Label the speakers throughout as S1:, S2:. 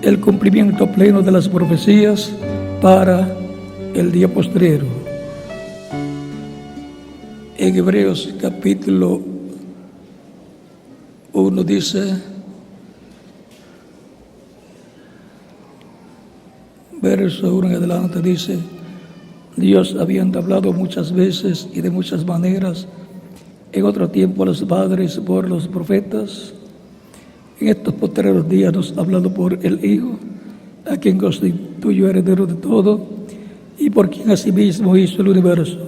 S1: El cumplimiento pleno de las profecías para el día postrero. En Hebreos capítulo 1 dice, verso 1 en adelante dice: Dios, habiendo hablado muchas veces y de muchas maneras en otro tiempo a los padres por los profetas, en estos postreros días nos ha hablado por el Hijo, a quien constituyó heredero de todo y por quien asimismo hizo el universo,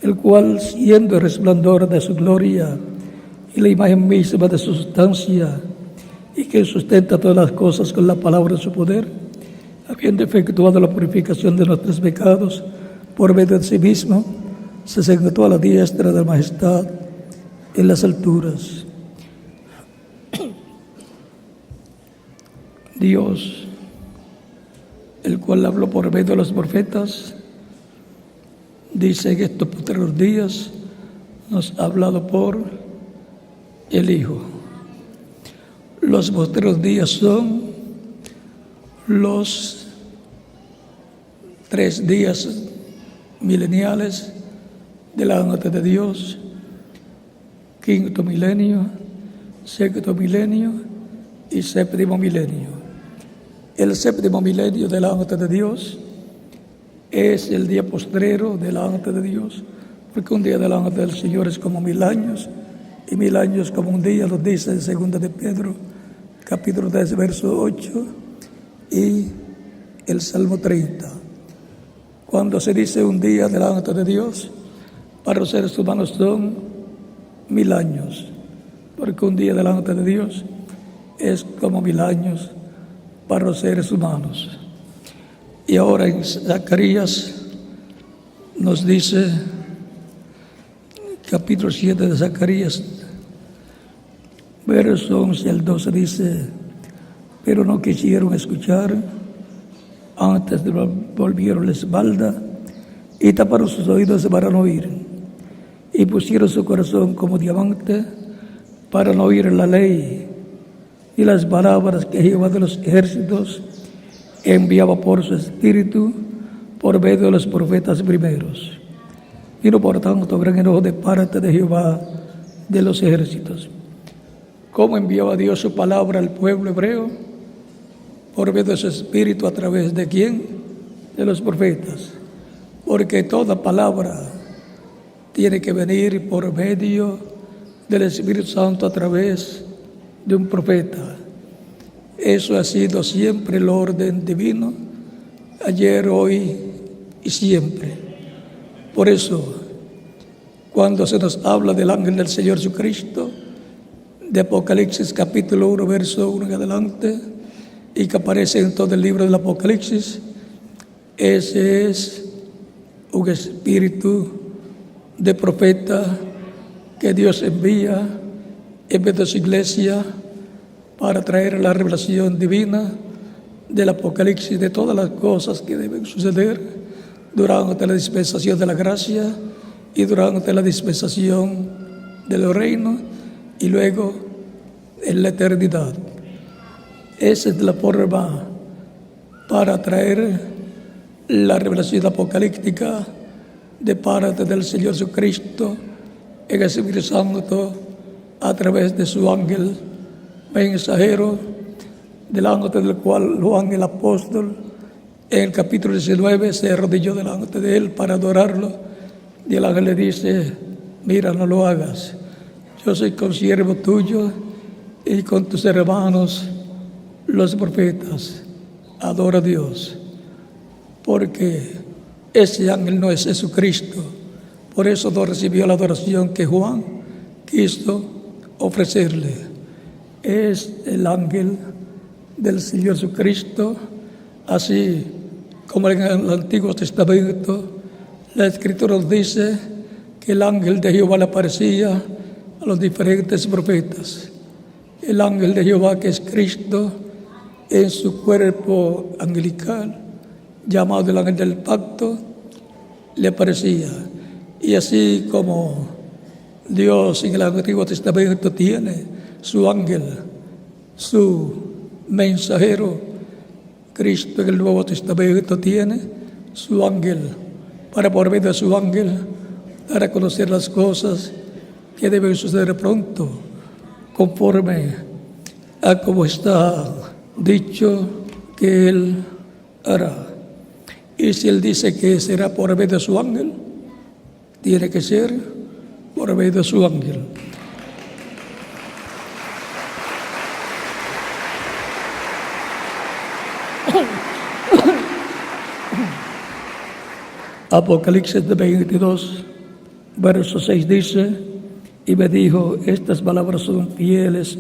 S1: el cual, siendo el resplandor de su gloria y la imagen misma de su sustancia, y que sustenta todas las cosas con la palabra de su poder, habiendo efectuado la purificación de nuestros pecados por medio de sí mismo, se sentó a la diestra de la majestad en las alturas. Dios, el cual habló por medio de los profetas, dice en estos posteriores días, nos ha hablado por el Hijo. Los posteriores días son los 3 días mileniales delante de Dios: quinto milenio, sexto milenio y séptimo milenio. El séptimo milenio delante de Dios es el día postrero delante de Dios, porque un día delante del Señor es como 1000 años, y 1000 años como un día, lo dice en 2 de Pedro, capítulo 3, verso 8, y el Salmo 30. Cuando se dice un día delante de Dios, para los seres humanos son 1000 años, porque un día delante de Dios es como 1000 años para los seres humanos. Y ahora en Zacarías nos dice, capítulo 7 de Zacarías, verso 11 al 12, dice: pero no quisieron escuchar, antes volvieron la espalda y taparon sus oídos para no oír, y pusieron su corazón como diamante para no oír la ley y las palabras que Jehová de los ejércitos enviaba por su espíritu por medio de los profetas primeros. Vino por tanto gran enojo de parte de Jehová de los ejércitos. ¿Cómo enviaba Dios su palabra al pueblo hebreo? Por medio de su espíritu. ¿A través de quién? De los profetas. Porque toda palabra tiene que venir por medio del Espíritu Santo a través de un profeta. Eso ha sido siempre el orden divino, ayer, hoy y siempre. Por eso, cuando se nos habla del ángel del Señor Jesucristo, de Apocalipsis capítulo 1, verso 1 en adelante, y que aparece en todo el libro del Apocalipsis, ese es un espíritu de profeta que Dios envía en vez de su iglesia para traer la revelación divina del Apocalipsis de todas las cosas que deben suceder durante la dispensación de la gracia y durante la dispensación del reino y luego en la eternidad. Esa es la forma para traer la revelación apocalíptica de parte del Señor Jesucristo en el Espíritu Santo a través de su ángel mensajero, delante del cual Juan el apóstol en el capítulo 19 se arrodilló delante de él para adorarlo, y el ángel le dice: mira, no lo hagas, yo soy consiervo tuyo y con tus hermanos los profetas, adora a Dios, porque ese ángel no es Jesucristo. Por eso no recibió la adoración que Juan quiso ofrecerle. Es el ángel del Señor Jesucristo, así como en el Antiguo Testamento la Escritura nos dice que el ángel de Jehová le aparecía a los diferentes profetas. El ángel de Jehová, que es Cristo, en su cuerpo angelical, llamado el ángel del pacto, le aparecía. Y así como Dios en el Antiguo Testamento tiene su ángel, su mensajero, Cristo en el Nuevo Testamento tiene su ángel, para por medio de su ángel dar a conocer las cosas que deben suceder pronto, conforme a como está dicho que Él hará. Y si Él dice que será por medio de su ángel, tiene que ser por medio de su ángel. Apocalipsis 22, verso 6 dice: y me dijo, estas palabras son fieles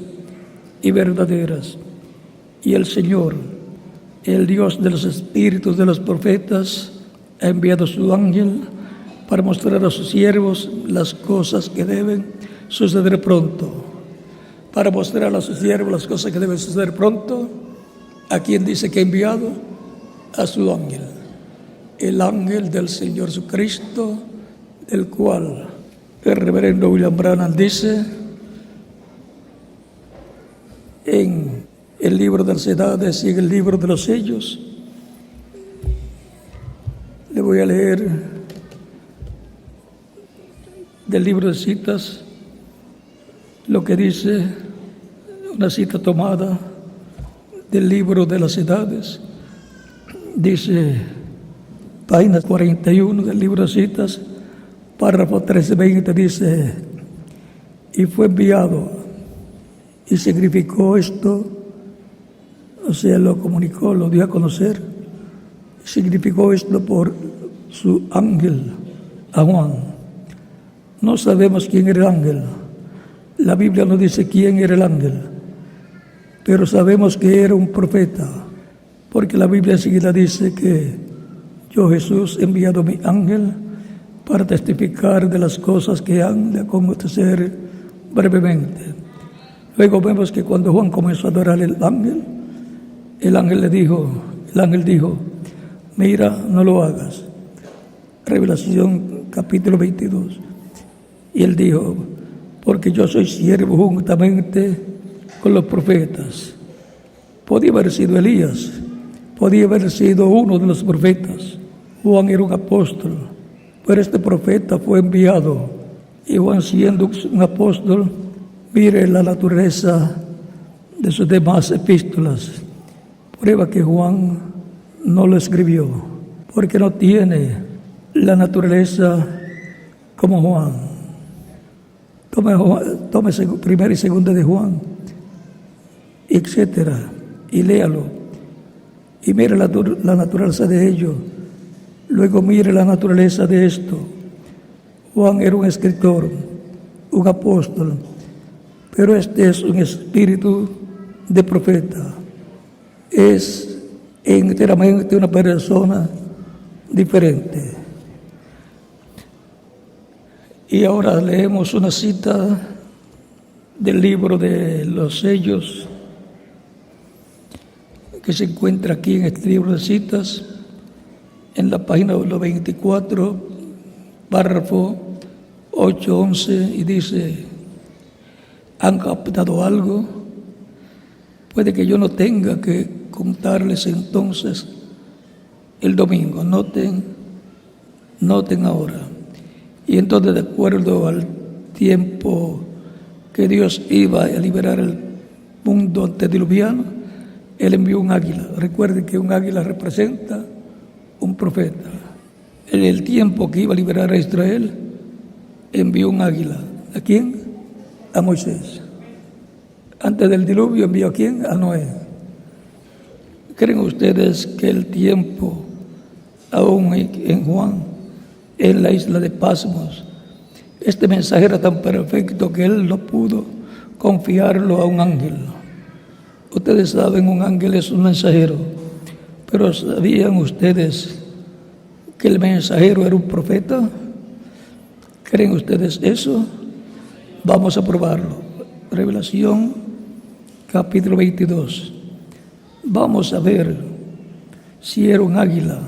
S1: y verdaderas. Y el Señor, el Dios de los espíritus de los profetas, ha enviado su ángel para mostrar a sus siervos las cosas que deben suceder pronto. Para mostrar a sus siervos las cosas que deben suceder pronto, ¿a quién dice que ha enviado? A su ángel. El ángel del Señor Jesucristo, del cual el reverendo William Branham dice en el libro de las edades y en el libro de los sellos. Le voy a leer del libro de citas lo que dice, una cita tomada del libro de las edades. Dice, página 41 del libro de citas, párrafo 13-20, dice: y fue enviado y significó esto, o sea, lo comunicó, lo dio a conocer, significó esto por su ángel a Juan. No sabemos quién era el ángel, la Biblia no dice quién era el ángel, pero sabemos que era un profeta, porque la Biblia enseguida dice que yo, Jesús, he enviado mi ángel para testificar de las cosas que han de acontecer brevemente. Luego vemos que cuando Juan comenzó a adorar al ángel, el ángel dijo, mira, no lo hagas. Revelación capítulo 22. Y él dijo, porque yo soy siervo juntamente con los profetas. Podía haber sido Elías, podía haber sido uno de los profetas. Juan era un apóstol, pero este profeta fue enviado. Y Juan, siendo un apóstol, mire la naturaleza de sus demás epístolas. Prueba que Juan no lo escribió, porque no tiene la naturaleza como Juan. Tome primera y segunda de Juan, etcétera, y léalo. Y mire la naturaleza de ello. Luego mire la naturaleza de esto. Juan era un escritor, un apóstol, pero este es un espíritu de profeta. Es enteramente una persona diferente. Y ahora leemos una cita del libro de los sellos que se encuentra aquí en este libro de citas, en la página 24, párrafo 8-11, y dice: ¿han captado algo? Puede que yo no tenga que contarles entonces el domingo. Noten ahora. Y entonces, de acuerdo al tiempo que Dios iba a liberar el mundo antediluviano, Él envió un águila. Recuerden que un águila representa un profeta. En el tiempo que iba a liberar a Israel, envió un águila. ¿A quién? A Moisés. Antes del diluvio envió ¿a quién? A Noé. ¿Creen ustedes que el tiempo, aún en Juan, en la isla de Pasmos, este mensaje era tan perfecto que él no pudo confiarlo a un ángel? Ustedes saben, un ángel es un mensajero, pero ¿sabían ustedes que el mensajero era un profeta? ¿Creen ustedes eso? Vamos a probarlo. Revelación capítulo 22. Vamos a ver si era un águila.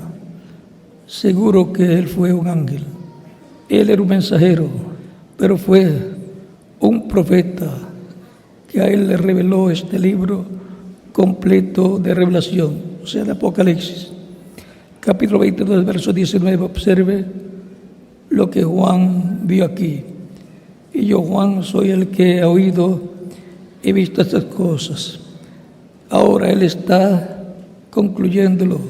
S1: Seguro que él fue un ángel. Él era un mensajero, pero fue un profeta que a él le reveló este libro completo de revelación, o sea, de Apocalipsis. Capítulo 22, verso 19, observe lo que Juan vio aquí. Y yo, Juan, soy el que ha oído, he visto estas cosas. Ahora él está concluyéndolo.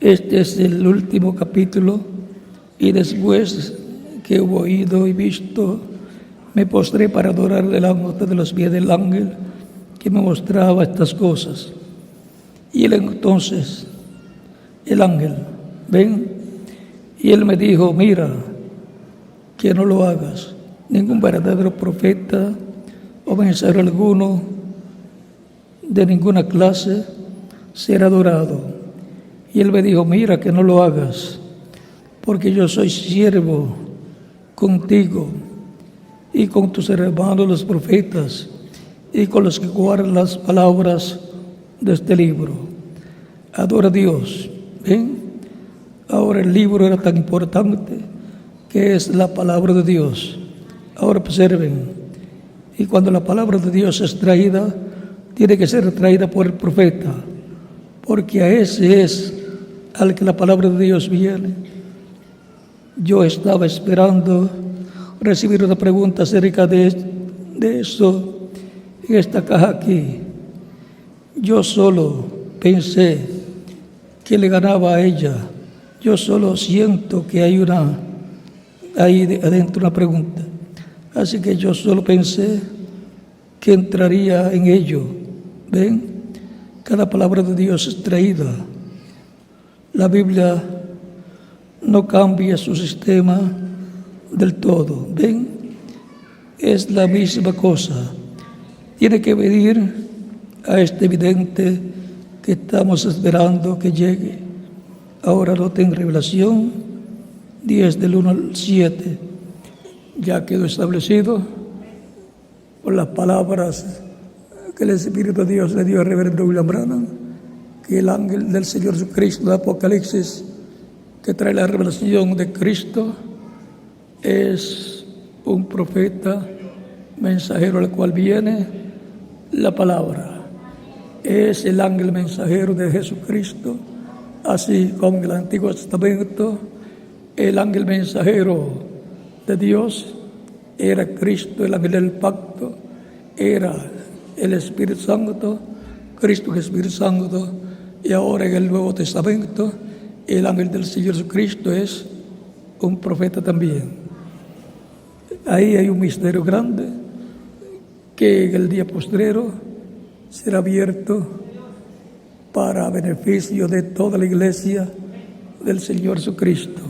S1: Este es el último capítulo, y después que hubo oído y visto, me postré para adorar delante de los pies del ángel que me mostraba estas cosas. Y él entonces, el ángel, ven, y él me dijo, mira, que no lo hagas. Ningún verdadero profeta o mensajero alguno de ninguna clase será adorado. Y él me dijo, mira, que no lo hagas, porque yo soy siervo contigo y con tus hermanos los profetas y con los que guardan las palabras de este libro. Adora a Dios. ¿Ven? Ahora el libro era tan importante que es la palabra de Dios. Ahora observen, y cuando la palabra de Dios es traída, tiene que ser traída por el profeta, porque a ese es al que la palabra de Dios viene. Yo estaba esperando recibir una pregunta acerca de eso en esta caja aquí. Yo solo pensé que le ganaba a ella. Yo solo siento que hay ahí adentro una pregunta. Así que yo solo pensé que entraría en ello. ¿Ven? Cada palabra de Dios es traída. La Biblia no cambia su sistema del todo. ¿Ven? Es la misma cosa. Tiene que venir a este vidente que estamos esperando que llegue. Ahora noten Revelación 10 del 1 al 7. Ya quedó establecido por las palabras que el Espíritu de Dios le dio al reverendo William Branham, que el ángel del Señor Jesucristo de Apocalipsis, que trae la revelación de Cristo, es un profeta mensajero al cual viene la palabra. Es el ángel mensajero de Jesucristo, así como en el Antiguo Testamento el ángel mensajero de Dios era Cristo, el ángel del pacto, era el Espíritu Santo, Cristo el Espíritu Santo, y ahora en el Nuevo Testamento el ángel del Señor Jesucristo es un profeta también. Ahí hay un misterio grande que en el día postrero será abierto para beneficio de toda la iglesia del Señor Jesucristo.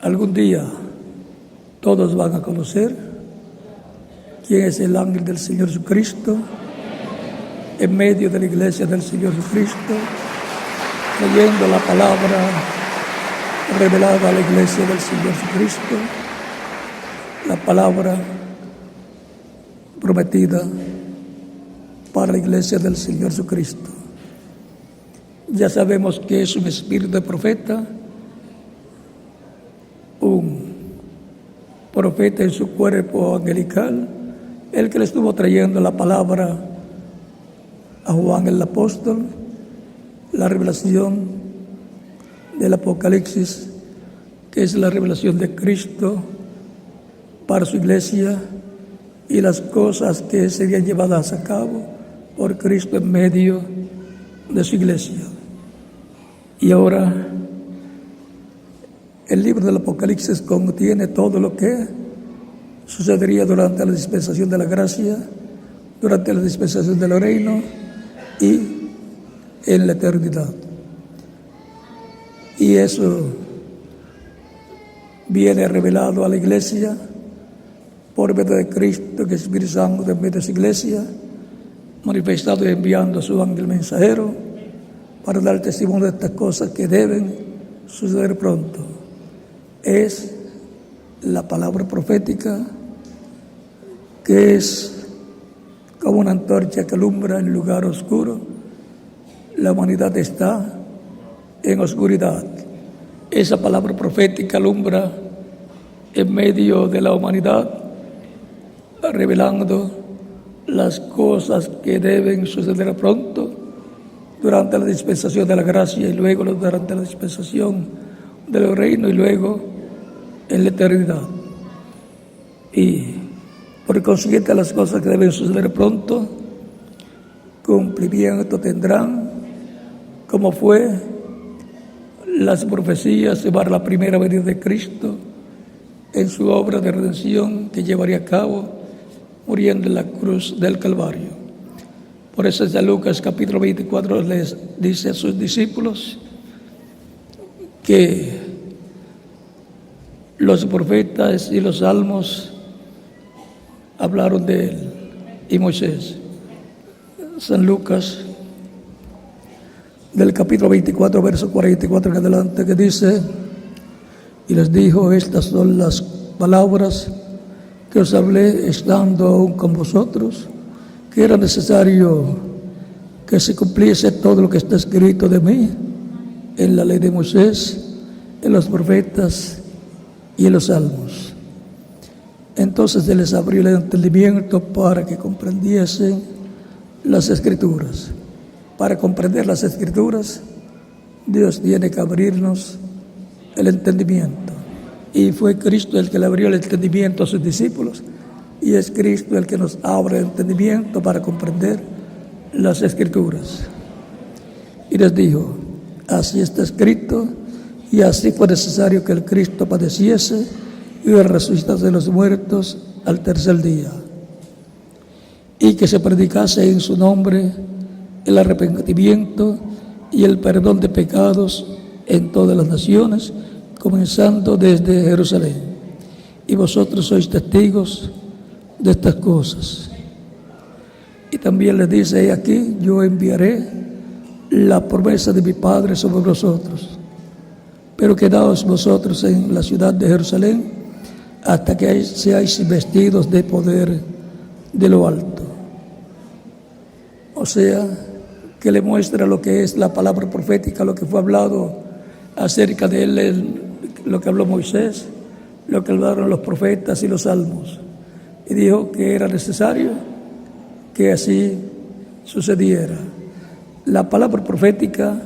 S1: Algún día todos van a conocer quién es el ángel del Señor Jesucristo en medio de la iglesia del Señor Jesucristo, leyendo la palabra revelada a la iglesia del Señor Jesucristo, la palabra prometida para la iglesia del Señor Jesucristo. Ya sabemos que es un espíritu de profeta, un profeta en su cuerpo angelical, el que le estuvo trayendo la palabra a Juan el apóstol, la revelación del Apocalipsis, que es la revelación de Cristo para su iglesia y las cosas que serían llevadas a cabo por Cristo en medio de su iglesia. Y ahora el libro del Apocalipsis contiene todo lo que sucedería durante la dispensación de la gracia, durante la dispensación del reino y en la eternidad. Y eso viene revelado a la iglesia por medio de Cristo, que es Espíritu Santo en medio de su iglesia, manifestado y enviando a su ángel mensajero para dar testimonio de estas cosas que deben suceder pronto. Es la palabra profética que es como una antorcha que alumbra en lugar oscuro. La humanidad está en oscuridad. Esa palabra profética alumbra en medio de la humanidad, revelando las cosas que deben suceder pronto durante la dispensación de la gracia y luego durante la dispensación del reino y luego en la eternidad. Y por consiguiente las cosas que deben suceder pronto cumplimiento tendrán, como fue las profecías para la primera venida de Cristo en su obra de redención que llevaría a cabo muriendo en la cruz del Calvario. Por eso en Lucas capítulo 24 les dice a sus discípulos que los profetas y los salmos hablaron de él y Moisés. San Lucas del capítulo 24, verso 44 en adelante, que dice: y les dijo, estas son las palabras que os hablé estando aún con vosotros, que era necesario que se cumpliese todo lo que está escrito de mí en la ley de Moisés, en los profetas y en los salmos. Entonces se les abrió el entendimiento para que comprendiesen las Escrituras. Para comprender las Escrituras, Dios tiene que abrirnos el entendimiento. Y fue Cristo el que le abrió el entendimiento a sus discípulos, y es Cristo el que nos abre el entendimiento para comprender las Escrituras. Y les dijo: así está escrito, y así fue necesario que el Cristo padeciese y resucitase de los muertos al tercer día, y que se predicase en su nombre el arrepentimiento y el perdón de pecados en todas las naciones, comenzando desde Jerusalén. Y vosotros sois testigos de estas cosas. Y también les dice: he aquí, yo enviaré la promesa de mi Padre sobre vosotros, pero quedaos vosotros en la ciudad de Jerusalén hasta que seáis vestidos de poder de lo alto. O sea, que le muestra lo que es la palabra profética, lo que fue hablado acerca de él, lo que habló Moisés, lo que hablaron los profetas y los salmos. Y dijo que era necesario que así sucediera. La palabra profética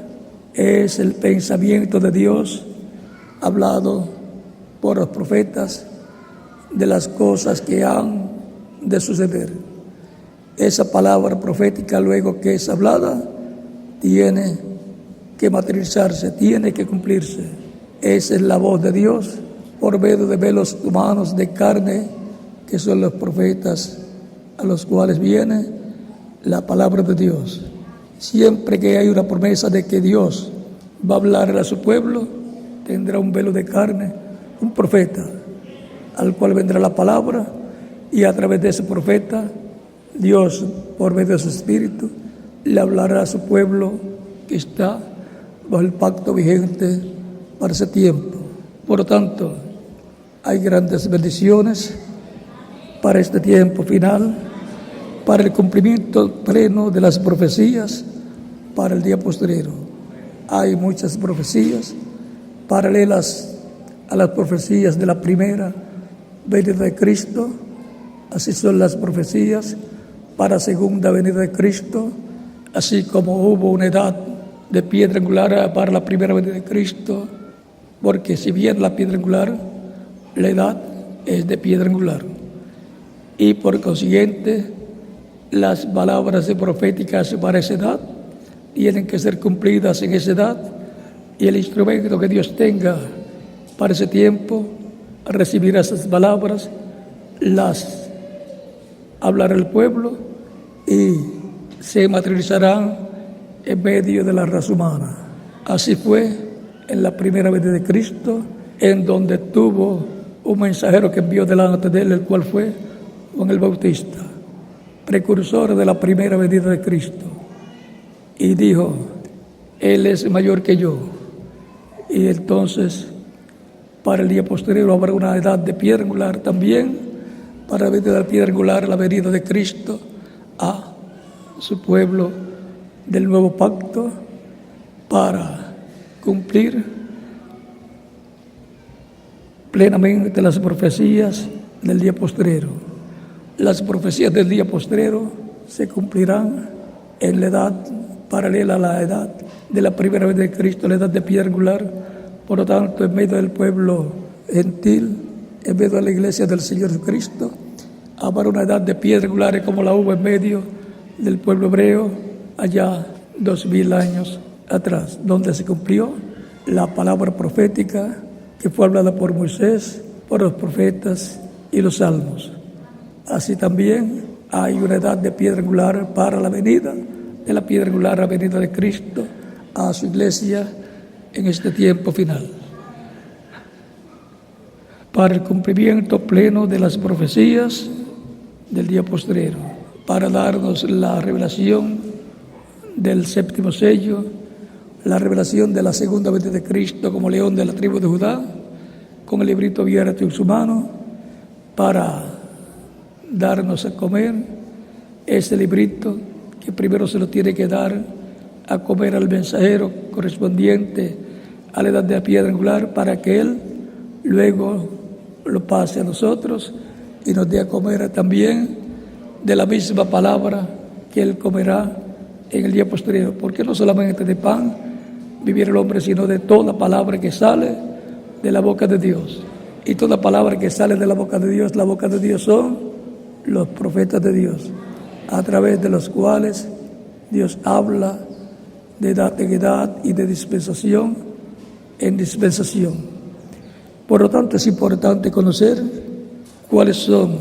S1: es el pensamiento de Dios hablado por los profetas de las cosas que han de suceder. Esa palabra profética, luego que es hablada, tiene que materializarse, tiene que cumplirse. Esa es la voz de Dios por medio de velos humanos de carne, que son los profetas, a los cuales viene la palabra de Dios. Siempre que hay una promesa de que Dios va a hablar a su pueblo, tendrá un velo de carne, un profeta, al cual vendrá la palabra, y a través de ese profeta Dios, por medio de su Espíritu, le hablará a su pueblo que está bajo el pacto vigente para ese tiempo. Por lo tanto, hay grandes bendiciones para este tiempo final, para el cumplimiento pleno de las profecías para el día postrero. Hay muchas profecías paralelas a las profecías de la primera venida de Cristo. Así son las profecías para la segunda venida de Cristo, así como hubo una edad de piedra angular para la primera venida de Cristo, porque si bien la piedra angular, la edad es de piedra angular, y por consiguiente las palabras proféticas para esa edad tienen que ser cumplidas en esa edad, y el instrumento que Dios tenga para ese tiempo recibirá esas palabras, las hablará el pueblo y se materializarán en medio de la raza humana. Así fue en la primera venida de Cristo, en donde tuvo un mensajero que envió delante de él, el cual fue Juan el Bautista, precursor de la primera venida de Cristo, y dijo: él es mayor que yo. Y entonces para el día posterior habrá una edad de piedra angular también, para la venida de la piedra angular, la venida de Cristo, a su pueblo del nuevo pacto para cumplir plenamente las profecías del día postrero. Las profecías del día postrero se cumplirán en la edad paralela a la edad de la primera vez de Cristo, la edad de piedra angular. Por lo tanto, en medio del pueblo gentil, en medio de la iglesia del Señor Jesucristo, habrá una edad de piedra angular como la hubo en medio del pueblo hebreo allá 2000 años atrás, donde se cumplió la palabra profética que fue hablada por Moisés, por los profetas y los salmos. Así también hay una edad de piedra angular para la venida de la piedra angular, la venida de Cristo a su iglesia en este tiempo final, para el cumplimiento pleno de las profecías del día postrero, para darnos la revelación del séptimo sello, la revelación de la segunda venida de Cristo como león de la tribu de Judá, con el librito abierto en su mano, para darnos a comer ese librito que primero se lo tiene que dar a comer al mensajero correspondiente a la edad de la piedra angular, para que él luego lo pase a nosotros y nos dé a comer también de la misma palabra que él comerá en el día posterior, porque no solamente de pan vivirá el hombre, sino de toda palabra que sale de la boca de Dios. Y toda palabra que sale de la boca de Dios son los profetas de Dios, a través de los cuales Dios habla de edad en edad y de dispensación en dispensación. Por lo tanto, es importante conocer cuáles son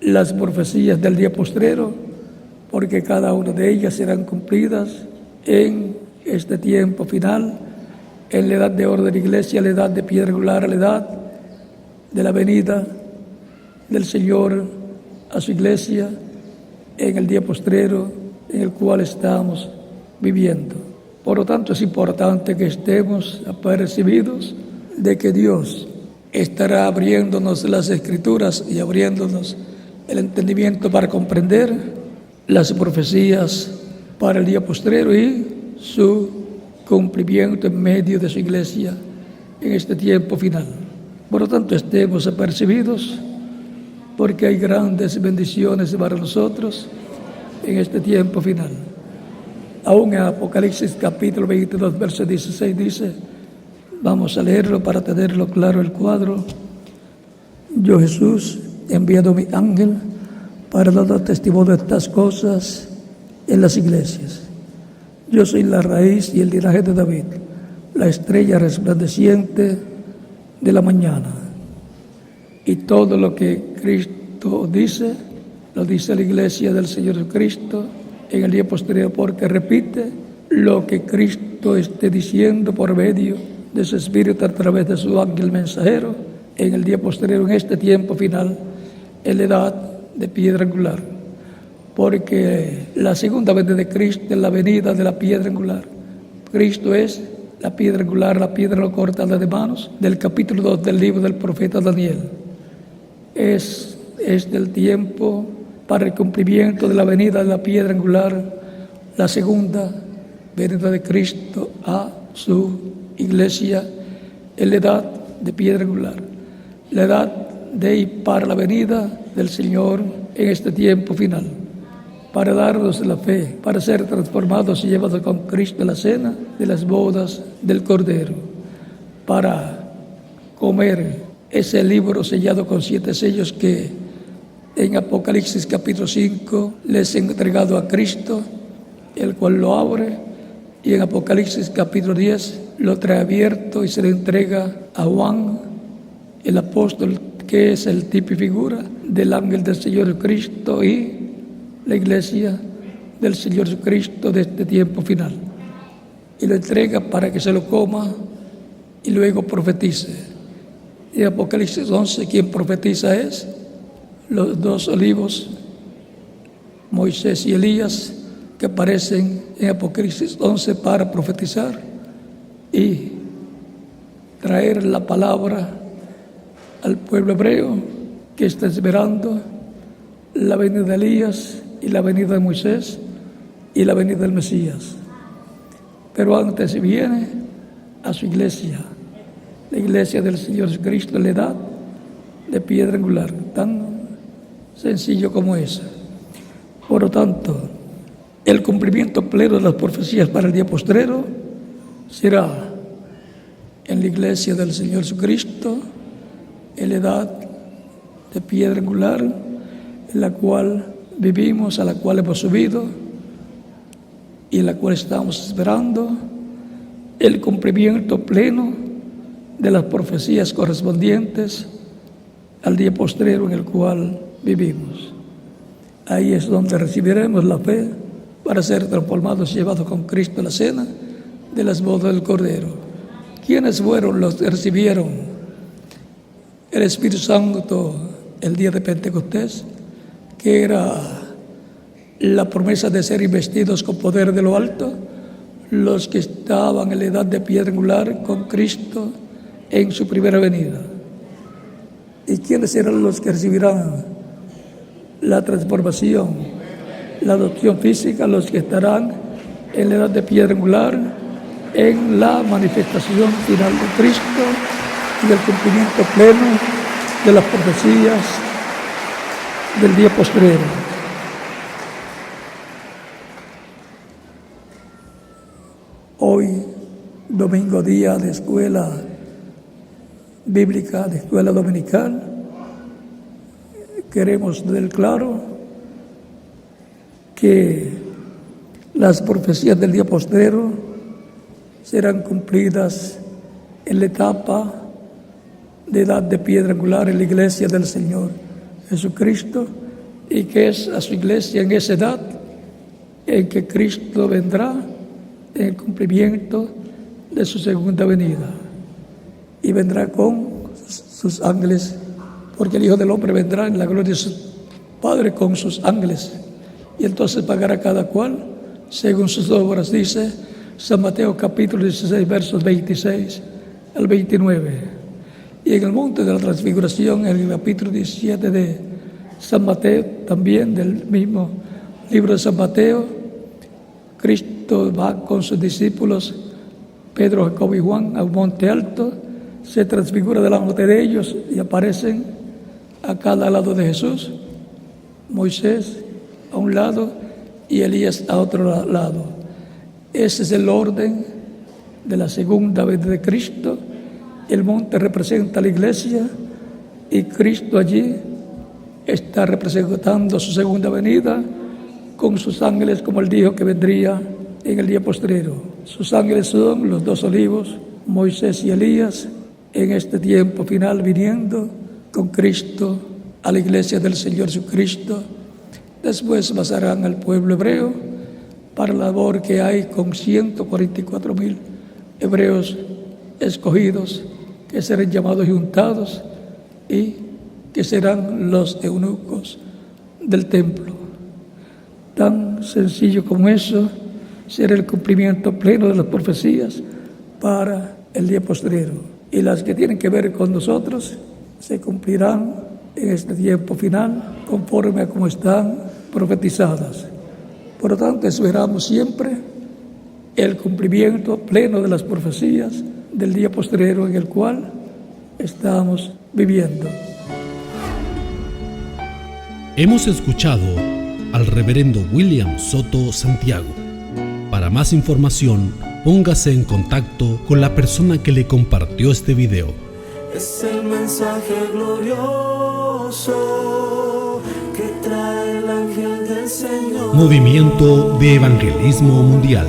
S1: las profecías del día postrero, porque cada una de ellas serán cumplidas en este tiempo final, en la edad de oro de la iglesia, la edad de piedra angular, la edad de la venida del Señor a su iglesia, en el día postrero en el cual estamos viviendo. Por lo tanto, es importante que estemos apercibidos de que Dios estará abriéndonos las Escrituras y abriéndonos el entendimiento para comprender las profecías para el día postrero y su cumplimiento en medio de su iglesia en este tiempo final. Por lo tanto, estemos apercibidos, porque hay grandes bendiciones para nosotros en este tiempo final. Aún en Apocalipsis capítulo 22, verso 16 dice, vamos a leerlo para tenerlo claro el cuadro: yo, Jesús, he enviado mi ángel para dar testimonio de estas cosas en las iglesias. Yo soy la raíz y el linaje de David, la estrella resplandeciente de la mañana. Y todo lo que Cristo dice, lo dice la iglesia del Señor Jesucristo en el día posterior, porque repite lo que Cristo esté diciendo por medio de su Espíritu a través de su ángel mensajero en el día posterior, en este tiempo final, en la edad de piedra angular. Porque la segunda venida de Cristo es la venida de la piedra angular. Cristo es la piedra angular, la piedra no cortada de manos, del capítulo 2 del libro del profeta Daniel. Es del tiempo para el cumplimiento de la venida de la piedra angular, la segunda venida de Cristo a su iglesia en la edad de piedra angular, la edad de y para la venida del Señor en este tiempo final, para darnos la fe, para ser transformados y llevados con Cristo a la cena de las bodas del Cordero, para comer ese libro sellado con 7 sellos que en Apocalipsis capítulo 5 les he entregado a Cristo, el cual lo abre, y en Apocalipsis capítulo 10 lo trae abierto y se le entrega a Juan, el apóstol, que es el tipo y figura del ángel del Señor Jesucristo y la iglesia del Señor Jesucristo de este tiempo final. Y lo entrega para que se lo coma y luego profetice. Y en Apocalipsis 11, quien profetiza es los 2 olivos, Moisés y Elías, que aparecen en Apocalipsis 11 para profetizar y traer la palabra al pueblo hebreo que está esperando la venida de Elías y la venida de Moisés y la venida del Mesías. Pero antes viene a su iglesia, la iglesia del Señor Jesucristo, la edad de piedra angular, tan sencillo como eso. Por lo tanto, el cumplimiento pleno de las profecías para el día postrero será en la iglesia del Señor Jesucristo, en la edad de piedra angular, en la cual vivimos, a la cual hemos subido y en la cual estamos esperando el cumplimiento pleno de las profecías correspondientes al día postrero en el cual vivimos. Ahí es donde recibiremos la fe para ser transformados y llevados con Cristo a la cena de las bodas del Cordero. ¿Quiénes fueron los que recibieron el Espíritu Santo el día de Pentecostés? Que era la promesa de ser investidos con poder de lo alto, los que estaban en la edad de piedra angular con Cristo en su primera venida. ¿Y quiénes serán los que recibirán la transformación, la adopción física? Los que estarán en la edad de piedra angular en la manifestación final de Cristo y el cumplimiento pleno de las profecías del día postrero. Hoy, domingo, día de escuela bíblica, de escuela dominical, queremos tener claro que las profecías del día postrero serán cumplidas en la etapa de edad de piedra angular en la iglesia del Señor Jesucristo, y que es a su iglesia en esa edad en que Cristo vendrá en el cumplimiento de su segunda venida, y vendrá con sus ángeles, porque el Hijo del Hombre vendrá en la gloria de su Padre con sus ángeles, y entonces pagará cada cual según sus obras, dice San Mateo capítulo 16, versos 26 al 29. Y en el monte de la transfiguración, en el capítulo 17 de San Mateo, también del mismo libro de San Mateo, Cristo va con sus discípulos, Pedro, Jacobo y Juan, a un monte alto, se transfigura delante de ellos y aparecen a cada lado de Jesús, Moisés a un lado y Elías a otro lado. Ese es el orden de la segunda venida de Cristo. El monte representa a la iglesia y Cristo allí está representando su segunda venida con sus ángeles, como él dijo que vendría en el día postrero. Sus ángeles son los dos olivos, Moisés y Elías, en este tiempo final viniendo con Cristo a la iglesia del Señor Jesucristo. Después pasarán al pueblo hebreo para la labor que hay con 144,000 hebreos escogidos, que serán llamados y juntados y que serán los eunucos del templo. Tan sencillo como eso será el cumplimiento pleno de las profecías para el día postrero. Y las que tienen que ver con nosotros se cumplirán en este tiempo final conforme a como están profetizadas. Por lo tanto, esperamos siempre el cumplimiento pleno de las profecías del día postrero en el cual estamos viviendo.
S2: Hemos escuchado al reverendo William Soto Santiago. Para más información, póngase en contacto con la persona que le compartió este video.
S3: Es el mensaje glorioso que trae el ángel del Señor.
S2: Movimiento de Evangelismo Mundial.